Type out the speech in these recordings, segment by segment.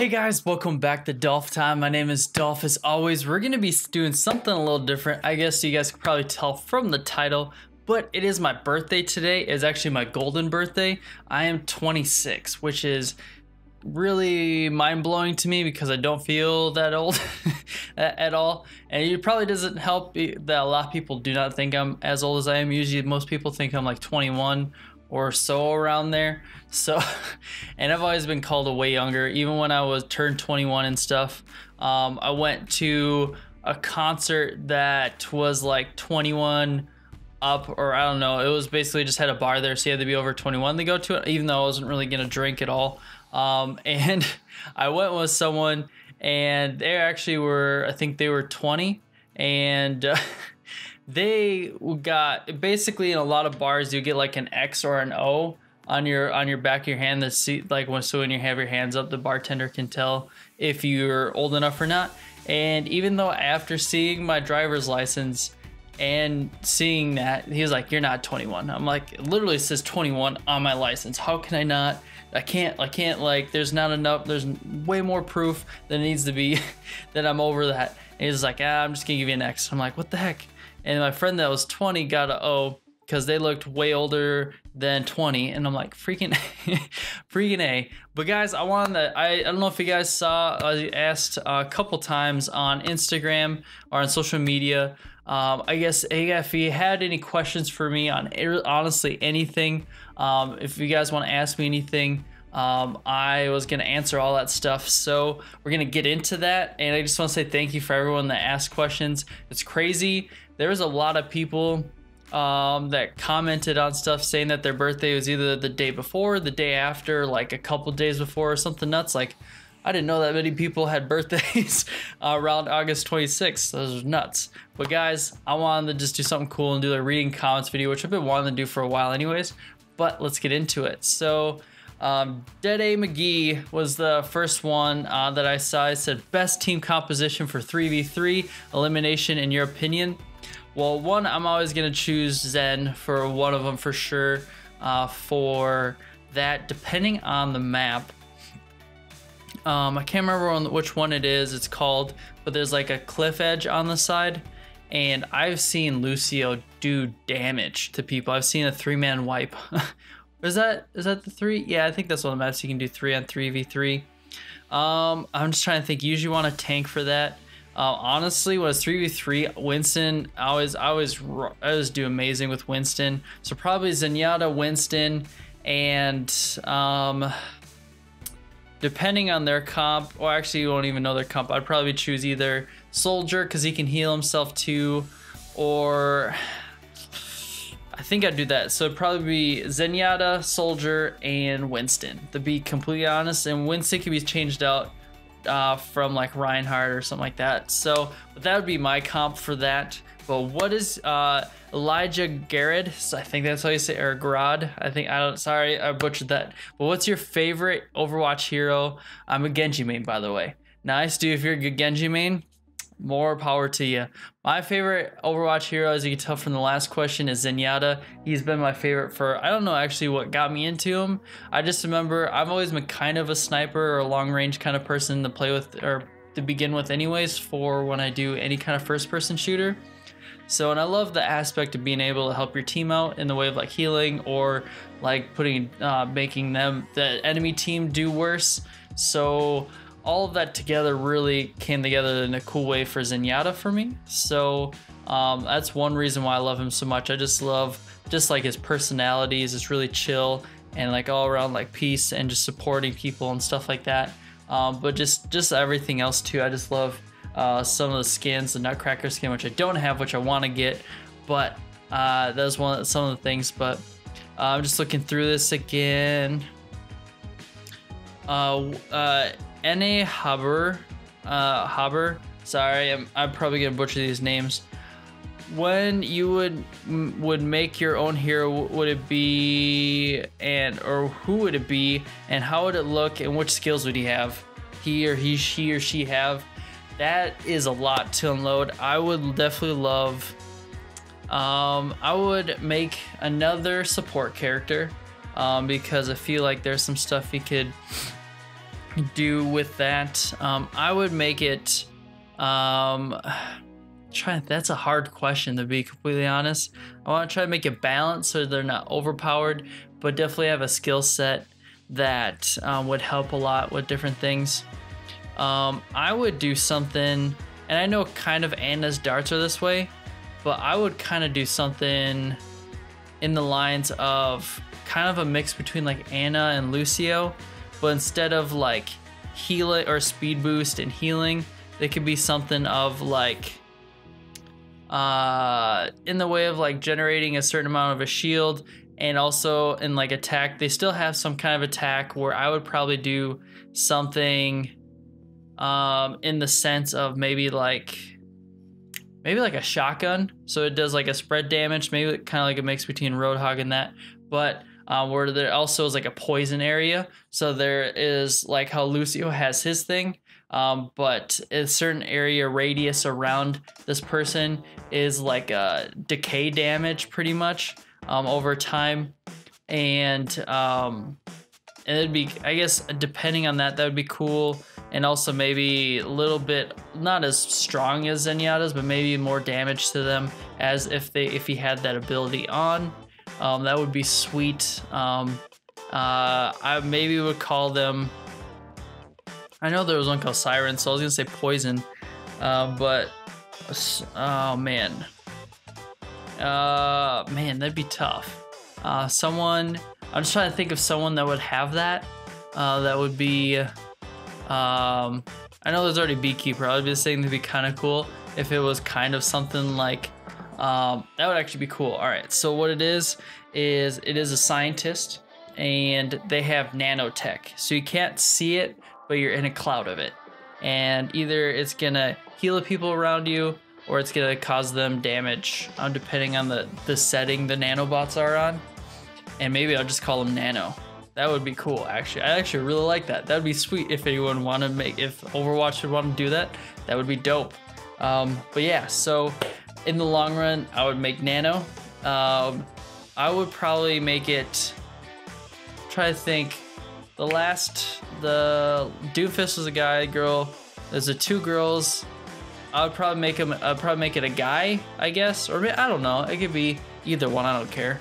Hey guys, welcome back to Dolph Time. My name is Dolph. As always, we're going to be doing something a little different. I guess you guys could probably tell from the title, but it is my birthday today. It's actually my golden birthday. I am 26, which is really mind-blowing to me because I don't feel that old at all. And it probably doesn't help that a lot of people do not think I'm as old as I am. Usually most people think I'm like 21 or so around there. So, and I've always been called a way younger, even when I was turned 21 and stuff. I went to a concert that was like 21 up, or I don't know. It was basically just had a bar there, so you had to be over 21 to go to it, even though I wasn't really gonna drink at all. And I went with someone, and they actually were, I think they were 20, and they got basically in a lot of bars you get like an X or an O on your back of your hand. That see, like when you have your hands up, the bartender can tell if you're old enough or not. And even though after seeing my driver's license and seeing that, he was like, "You're not 21." I'm like, it literally says 21 on my license. How can I not? I can't like, there's not enough, there's way more proof than needs to be that I'm over that. And he's like, I'm just gonna give you an X. I'm like, what the heck? And my friend that was 20 got an O because they looked way older than 20. And I'm like, freaking A. But guys, I don't know if you guys saw, I asked a couple times on Instagram or on social media. I guess if you had any questions for me on honestly anything, if you guys want to ask me anything, I was going to answer all that stuff. So we're going to get into that. And I just want to say thank you for everyone that asked questions. It's crazy. There was a lot of people that commented on stuff saying that their birthday was either the day before, the day after, like a couple days before, or something nuts. Like, I didn't know that many people had birthdays around August 26th. Those are nuts. But guys, I wanted to just do something cool and do a reading comments video, which I've been wanting to do for a while anyways. But let's get into it. So Dead A McGee was the first one that I saw. It said best team composition for 3v3 elimination in your opinion. Well, one, I'm always gonna choose Zen for one of them for sure. For that, depending on the map, I can't remember which one it is. It's called, but there's like a cliff edge on the side, and I've seen Lucio do damage to people. I've seen a 3-man wipe. Is that the 3? Yeah, I think that's one of the maps you can do 3-on-3v3. I'm just trying to think. You usually want a tank for that. Honestly, when it's 3v3, Winston, I always do amazing with Winston. So probably Zenyatta, Winston, and depending on their comp, or actually you won't even know their comp, I'd probably choose either Soldier because he can heal himself too, or I think I'd do that. So it'd probably be Zenyatta, Soldier, and Winston, to be completely honest. And Winston can be changed out from like Reinhardt or something like that. So but that would be my comp for that. But what is Elijah Garrett? So I think that's how you say, or Grod. Sorry, I butchered that. But what's your favorite Overwatch hero? I'm a Genji main, by the way. Nice, dude. If you're a good Genji main, more power to you. My favorite Overwatch hero, as you can tell from the last question, is Zenyatta. He's been my favorite for, I don't know actually what got me into him. I just remember I've always been kind of a sniper or a long range kind of person to play with, or to begin with anyways, for when I do any kind of first person shooter. So, and I love the aspect of being able to help your team out in the way of like healing, or like making the enemy team do worse. So all of that together really came together in a cool way for Zenyatta for me. So that's one reason why I love him so much. I just love like his personality. He's just really chill and like all around like peace and just supporting people and stuff like that. But just everything else too. I just love some of the skins, the Nutcracker skin, which I don't have, which I want to get, but that's some of the things. But I'm just looking through this again. N.A. Haber, sorry, I'm probably gonna butcher these names. When you would make your own hero, would it be, or who would it be, and how would it look, and which skills would he have? He or she have? That is a lot to unload. I would definitely love, I would make another support character, because I feel like there's some stuff he could do with that? I would make it. That's a hard question, to be completely honest. I want to try to make it balanced so they're not overpowered, but definitely have a skill set that would help a lot with different things. I would do something, and I know kind of Anna's darts are this way, but I would kind of do something in the lines of kind of a mix between like Anna and Lucio, but instead of like healing or speed boost and healing, they could be something of like in the way of like generating a certain amount of a shield, and also in like attack they still have some kind of attack, where I would probably do something in the sense of maybe like a shotgun, so it does like a spread damage, maybe kind of like a mix between Roadhog and that, but where there also is like a poison area. So there is like how Lucio has his thing, but a certain area radius around this person is like a decay damage pretty much over time, and it'd be, I guess, depending on that would be cool. And also maybe a little bit not as strong as Zenyatta's, but maybe more damage to them as if he had that ability on. That would be sweet. I maybe would call them, I know there was one called Siren, so I was gonna say Poison, but oh man, that'd be tough. I'm just trying to think of someone that would have that. That would be, I know there's already Beekeeper. I would be saying that'd be kind of cool if it was kind of something like, that would actually be cool. All right, so what it is it is a scientist, and they have nanotech, so you can't see it, but you're in a cloud of it, and either it's gonna heal the people around you, or it's gonna cause them damage, depending on the setting the nanobots are on. And maybe I'll just call them Nano. That would be cool, actually. I actually really like that. That would be sweet if anyone want to if Overwatch would want to do that. That would be dope. But yeah, so in the long run, I would make Nano. I would probably make it, try to think, the Doomfist was a guy, girl. There's the two girls. I'd probably make it a guy, I guess, or I don't know. It could be either one. I don't care.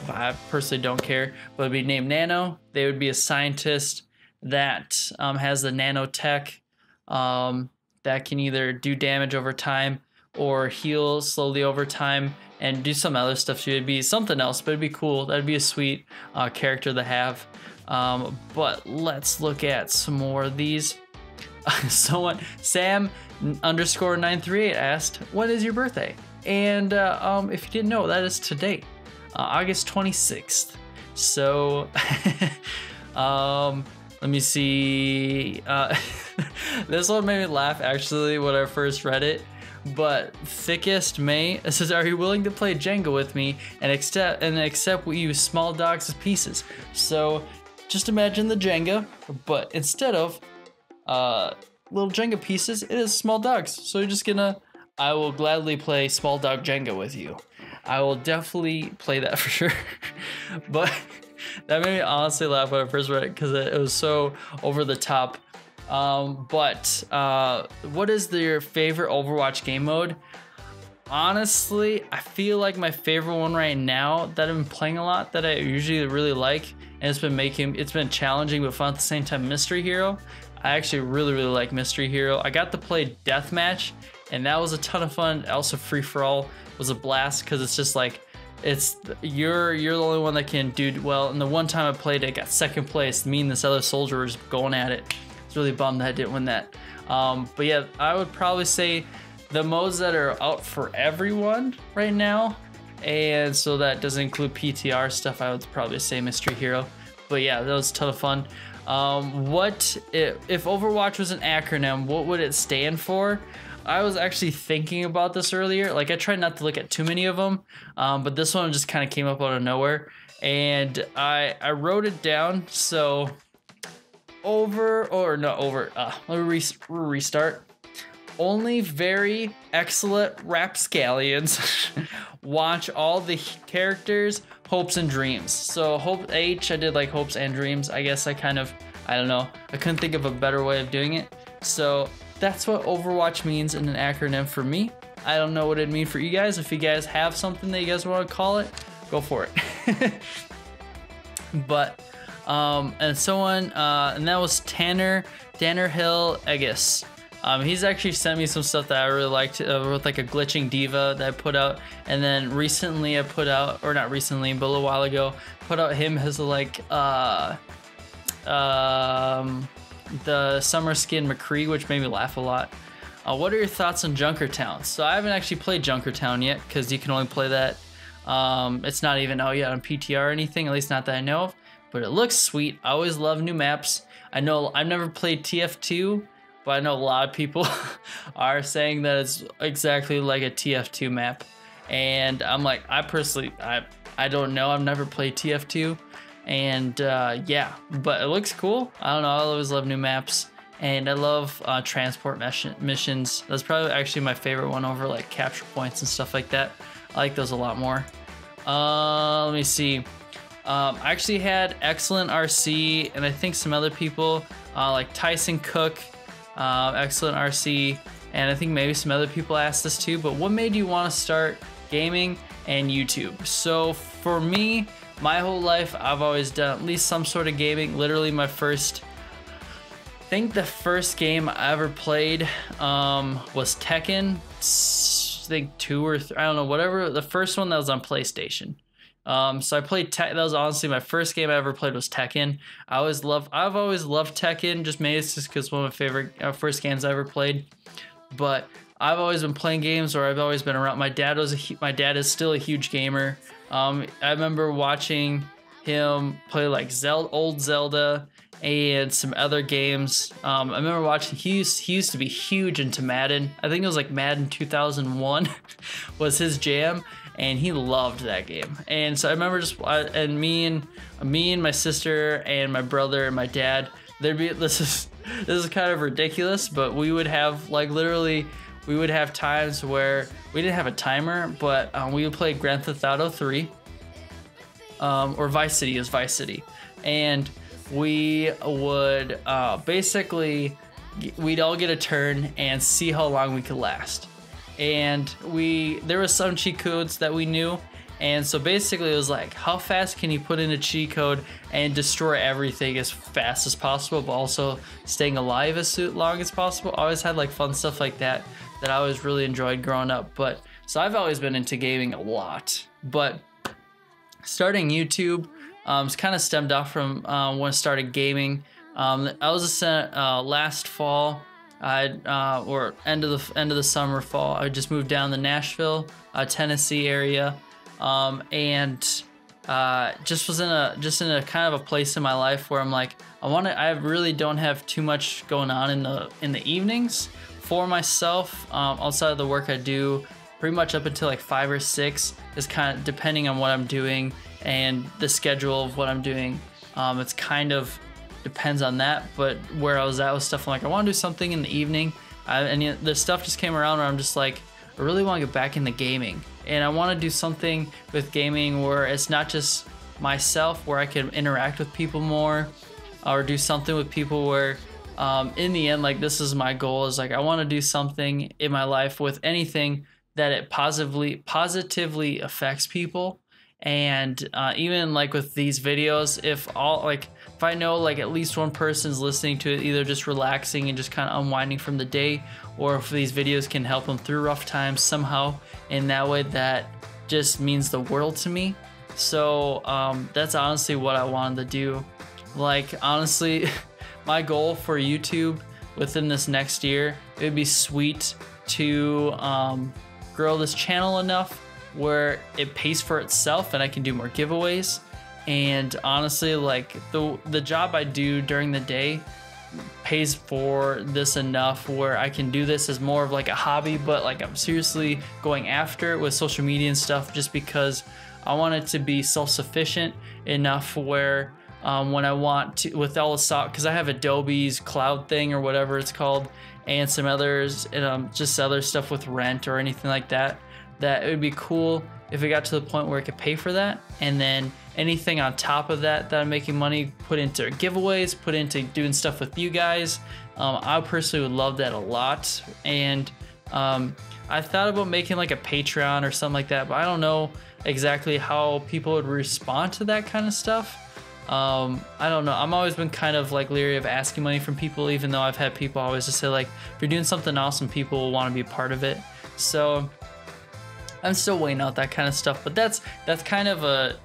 I personally don't care, but it'd be named Nano. They would be a scientist that has the nanotech that can either do damage over time or heal slowly over time and do some other stuff too. It'd be something else, but it'd be cool. That'd be a sweet character to have. But let's look at some more of these. Someone, Sam _938 asked, "When is your birthday?" And if you didn't know, that is today. August 26th. So let me see. This one made me laugh actually when I first read it. But Thickest May says, "Are you willing to play Jenga with me and accept we use small dogs as pieces?" So just imagine the Jenga, but instead of little Jenga pieces, it is small dogs. So you're just gonna, I will gladly play small dog Jenga with you. I will definitely play that for sure. But that made me honestly laugh when I first read it because it was so over the top. But what is your favorite Overwatch game mode? Honestly, I feel like my favorite one right now that I've been playing a lot, that I usually really like, and it's been challenging but fun at the same time, Mystery Hero. I actually really like Mystery Hero. I got to play Deathmatch, and that was a ton of fun. Also, Free For All was a blast because it's just like, you're the only one that can do well. And the one time I played it, I got second place. Me and this other soldier were just going at it. It's really bummed that I didn't win that. But yeah, I would probably say the modes that are out for everyone right now, and so that doesn't include PTR stuff, I would probably say Mystery Hero. But yeah, that was a ton of fun. What if Overwatch was an acronym, what would it stand for? I was actually thinking about this earlier. Like, I tried not to look at too many of them, but this one just kind of came up out of nowhere, and I wrote it down. So let me restart. Only very excellent rapscallions watch all the characters' hopes and dreams. So Hope H, I did like hopes and dreams. I guess I kind of I don't know. I couldn't think of a better way of doing it. So that's what Overwatch means in an acronym for me. I don't know what it'd mean for you guys. If you guys have something that you guys want to call it, go for it. But and someone and that was Tanner Hill Egis. He's actually sent me some stuff that I really liked with like a glitching diva that I put out, and then recently I put out, or not recently, but a little while ago, put out him as like the summer skin McCree, which made me laugh a lot. What are your thoughts on Junkertown? So I haven't actually played Junkertown yet because you can only play that. It's not even out yet on PTR or anything, at least not that I know of. But it looks sweet. I always love new maps. I know I've never played TF2, but I know a lot of people are saying that it's exactly like a TF2 map. And I'm like, I personally, I don't know. I've never played TF2. And yeah, but it looks cool. I don't know. I always love new maps. And I love transport missions. That's probably actually my favorite one over like capture points and stuff like that. I like those a lot more. Let me see. I actually had Excellent RC and I think some other people like Tyson Cook, Excellent RC, and I think maybe some other people asked this too, but what made you want to start gaming and YouTube? So for me, my whole life, I've always done at least some sort of gaming. Literally my first, I think the first game I ever played was Tekken. I think 2 or 3, I don't know, whatever. The first one that was on PlayStation. So I played that was honestly my first game I ever played was Tekken. I've always loved Tekken, just because one of my favorite first games I ever played. But I've always been playing games, or I've always been around. My dad is still a huge gamer. I remember watching him play like old Zelda and some other games. I remember watching, he used to be huge into Madden. I think it was like Madden 2001 was his jam, and he loved that game. And so I remember and me and my sister and my brother and my dad, this is kind of ridiculous, but we would have like literally, we would have times where we didn't have a timer, but we would play Grand Theft Auto 3 or Vice City is Vice City, and we would basically, we'd all get a turn and see how long we could last. And there was some cheat codes that we knew, and so basically it was like, how fast can you put in a cheat code and destroy everything as fast as possible, but also staying alive as long as possible. I always had like fun stuff like that I always really enjoyed growing up. But so I've always been into gaming a lot, but starting YouTube it's kind of stemmed off from when I started gaming. I was last fall, or end of the summer, fall. I just moved down to Nashville, Tennessee area, and just was in a kind of a place in my life where I'm like, I really don't have too much going on in the evenings for myself, outside of the work I do. Pretty much up until like 5 or 6 is kind of depending on what I'm doing and the schedule of what I'm doing. It's kind of depends on that, but where I was at with stuff, I'm like, I want to do something in the evening, and the stuff just came around where I'm just like, I really want to get back into gaming, and I want to do something with gaming where it's not just myself, where I can interact with people more, or do something with people where in the end, like, this is my goal, is like, I want to do something in my life with anything that it positively affects people. And even like with these videos, if I know like at least one person's listening to it, either just relaxing and just kind of unwinding from the day, or if these videos can help them through rough times somehow in that way, that just means the world to me. So that's honestly what I wanted to do. Like, honestly, my goal for YouTube within this next year, it would be sweet to grow this channel enough where it pays for itself and I can do more giveaways. And honestly, like, the job I do during the day pays for this enough where I can do this as more of like a hobby, but like I'm seriously going after it with social media and stuff, just because I want it to be self-sufficient enough where when I want to, with all the stock, because I have Adobe's cloud thing or whatever it's called, and some others, and just other stuff with rent or anything like that, that it would be cool if it got to the point where it could pay for that. And then anything on top of that I'm making money, put into giveaways, put into doing stuff with you guys. I personally would love that a lot. And I thought about making like a Patreon or something like that, but I don't know exactly how people would respond to that kind of stuff. I don't know. I'm always been kind of like leery of asking money from people, even though I've had people always just say like, if you're doing something awesome, people will want to be a part of it. So I'm still weighing out that kind of stuff, but that's kind of a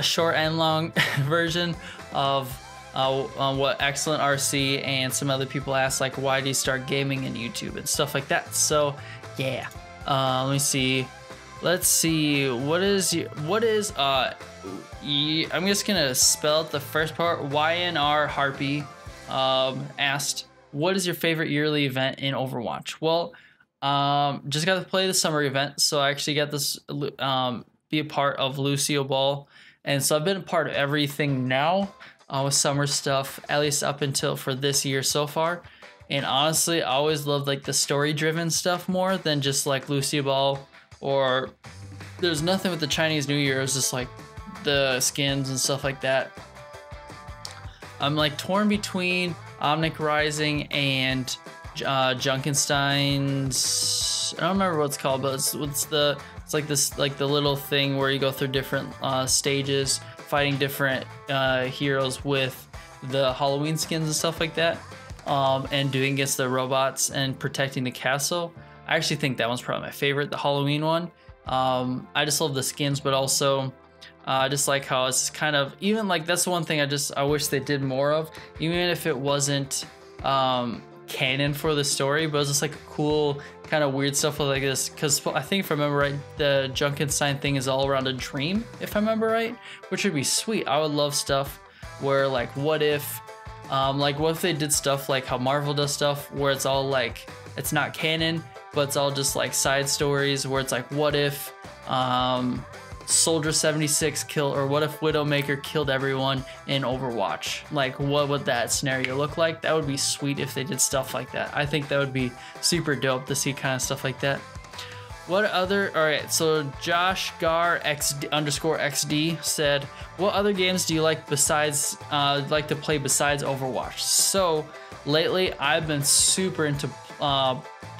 short and long version of what Excellent RC and some other people asked, like, why do you start gaming in YouTube and stuff like that. So yeah, let me see. Let's see. What is I'm just gonna spell out the first part. YNR Harpy asked, what is your favorite yearly event in Overwatch? Well, just got to play the summer event, so I actually got this be a part of Lucio Ball, and so I've been a part of everything now with summer stuff, at least up until for this year so far. And honestly, I always loved like the story driven stuff more than just like Lucio Ball, or there's nothing with the Chinese New Year. It was just like the skins and stuff like that. I'm like torn between Omnic Rising and Junkenstein's, I don't remember what it's called, but it's like this, like the little thing where you go through different stages, fighting different heroes with the Halloween skins and stuff like that, and doing against the robots and protecting the castle. I actually think that one's probably my favorite, the Halloween one. I just love the skins, but also I just like how it's kind of, even like that's the one thing I wish they did more of, even if it wasn't canon for the story, but it was just like a cool kind of weird stuff like this. Because I think if I remember right, the Junkenstein thing is all around a dream, if I remember right, which would be sweet. I would love stuff where like what if they did stuff like how Marvel does stuff where it's all like it's not canon, but it's all just like side stories where it's like what if Soldier 76 killed, or what if Widowmaker killed everyone in Overwatch? Like, what would that scenario look like? That would be sweet if they did stuff like that. I think that would be super dope to see kind of stuff like that. What other, all right, so Josh Gar _XD said, what other games do you like besides, like to play besides Overwatch? So lately I've been super into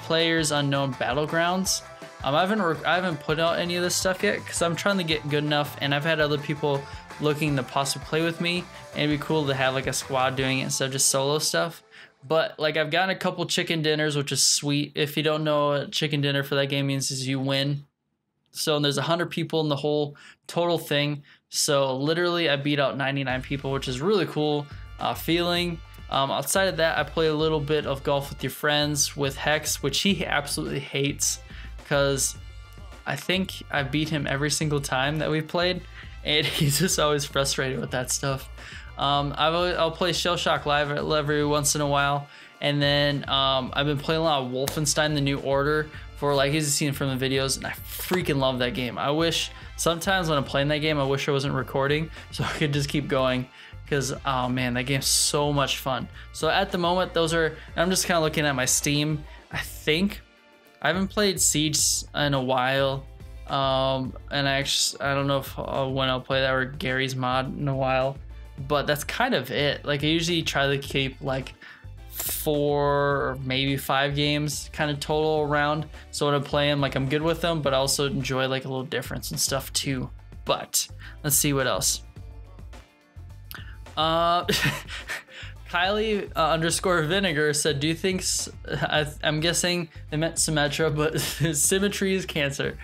Players Unknown Battlegrounds. I haven't put out any of this stuff yet because I'm trying to get good enough, and I've had other people looking to possibly play with me, and it'd be cool to have like a squad doing it instead of just solo stuff. But like I've gotten a couple chicken dinners, which is sweet. If you don't know what chicken dinner for that game means, is you win. So there's 100 people in the whole total thing. So literally I beat out 99 people, which is really cool feeling. Outside of that, I play a little bit of Golf with Your Friends with Hex, which he absolutely hates, because I think I beat him every single time that we played, and he's just always frustrated with that stuff. I'll play Shell Shock Live every once in a while, and then I've been playing a lot of Wolfenstein: The New Order for, like, he's seen from the videos, and I freaking love that game. I wish sometimes when I'm playing that game, I wish I wasn't recording so I could just keep going, because oh man, that game's so much fun. So at the moment, those are, I'm just kind of looking at my Steam. I think I haven't played Siege in a while, and I don't know if when I'll play that, or Gary's mod in a while, but that's kind of it. Like I usually try to keep like 4 or maybe 5 games kind of total around, so when I play them, like I'm good with them, but I also enjoy like a little difference and stuff too. But let's see what else. Kylie _vinegar said, do you think, I'm guessing they meant Symmetra, but symmetry is cancer.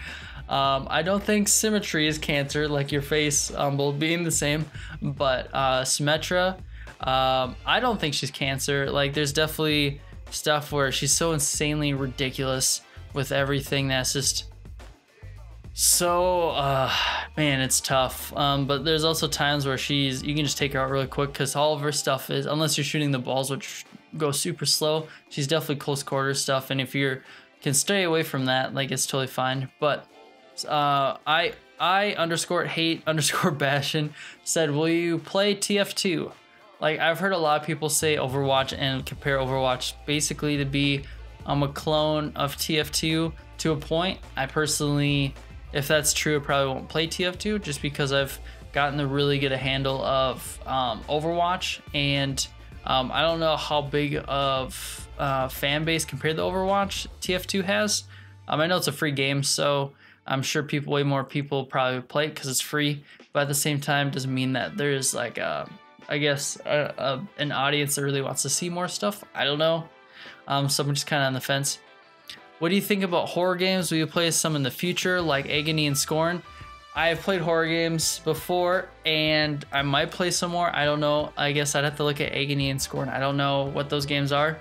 I don't think symmetry is cancer, like your face both being the same, but Symmetra, I don't think she's cancer. Like there's definitely stuff where she's so insanely ridiculous with everything that's just so man, it's tough. But there's also times where you can just take her out really quick, because all of her stuff is, unless you're shooting the balls, which go super slow, she's definitely close quarter stuff, and if you can stay away from that, like it's totally fine. But I _hate_bastion said, will you play TF2? Like I've heard a lot of people say Overwatch and compare Overwatch basically to be a clone of TF2 to a point. I personally, if that's true, I probably won't play TF2 just because I've gotten to really get a handle of Overwatch, and I don't know how big of fan base compared to Overwatch TF2 has. I know it's a free game, so I'm sure way more people probably play it because it's free, but at the same time doesn't mean that there's like I guess an audience that really wants to see more stuff. I don't know. So I'm just kind of on the fence. What do you think about horror games? Will you play some in the future, like Agony and Scorn? I have played horror games before, and I might play some more. I don't know. I guess I'd have to look at Agony and Scorn. I don't know what those games are.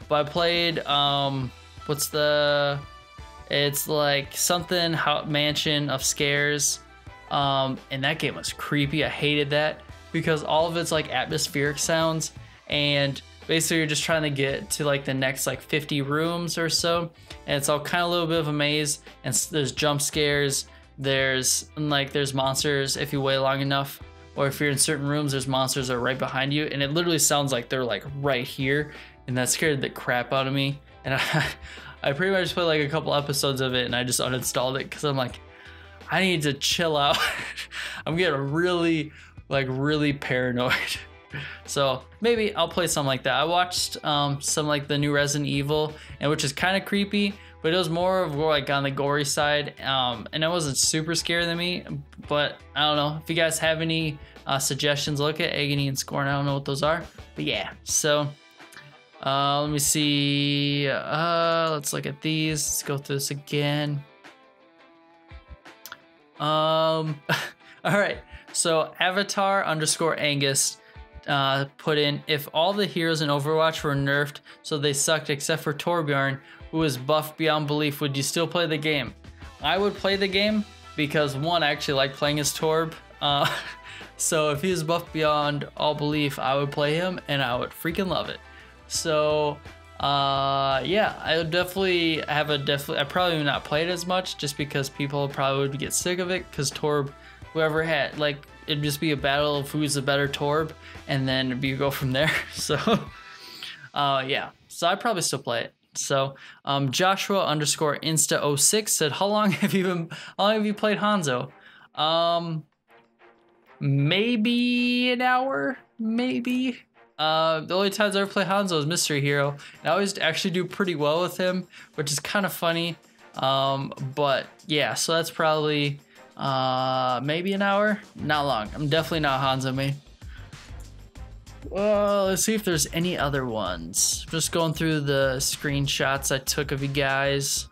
But I played, it's like something Mansion of Scares. And that game was creepy. I hated that because all of it's like atmospheric sounds, and basically you're just trying to get to like the next like 50 rooms or so, and it's all kind of a little bit of a maze, and there's jump scares, there's monsters if you wait long enough, or if you're in certain rooms there's monsters that are right behind you, and it literally sounds like they're like right here, and that scared the crap out of me. And I pretty much played like a couple episodes of it and I just uninstalled it because I'm like, I need to chill out. I'm getting really paranoid. So maybe I'll play something like that. I watched some like the new Resident Evil, and which is kind of creepy, but it was more of like on the gory side, and it wasn't super scary to me. But I don't know if you guys have any suggestions. Look at Agony and Scorn. I don't know what those are, but yeah. So let me see. Let's look at these. Let's go through this again. All right. So Avatar_Angus put in, if all the heroes in Overwatch were nerfed so they sucked except for Torbjorn, who is buffed beyond belief, would you still play the game? I would play the game because one, I actually like playing as Torb. So if he was buffed beyond all belief, I would play him and I would freaking love it. So yeah, I would definitely I probably would not play it as much just because people probably would get sick of it, because Torb, whoever had, like, it'd just be a battle of who's the better Torb, and then you go from there. So yeah, so I'd probably still play it. So Joshua_Insta06 said, how long have you played Hanzo? Maybe an hour, maybe. The only times I ever play Hanzo is Mystery Hero, and I always actually do pretty well with him, which is kind of funny. But yeah, so that's probably maybe an hour, not long. I'm definitely not Hanzo main. Well, let's see if there's any other ones. Just going through the screenshots I took of you guys.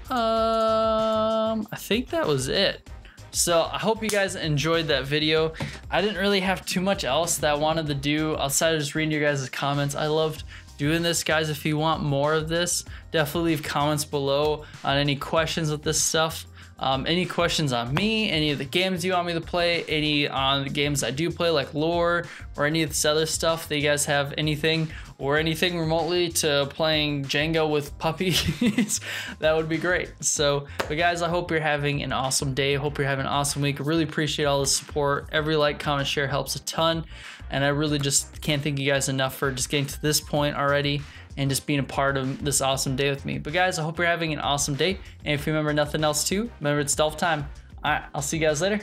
I think that was it. So I hope you guys enjoyed that video. I didn't really have too much else that I wanted to do outside of just reading your guys' comments. I loved doing this, guys. If you want more of this, definitely leave comments below on any questions with this stuff. Any questions on me, any of the games you want me to play, any on the games I do play like lore, or any of this other stuff that you guys have, anything remotely to playing Jenga with puppies, that would be great. So, but guys, I hope you're having an awesome day. I hope you're having an awesome week. I really appreciate all the support. Every like, comment, share helps a ton. And I really just can't thank you guys enough for just getting to this point already and just being a part of this awesome day with me. But guys, I hope you're having an awesome day. And if you remember nothing else too, remember it's Dolph time. All right, I'll see you guys later.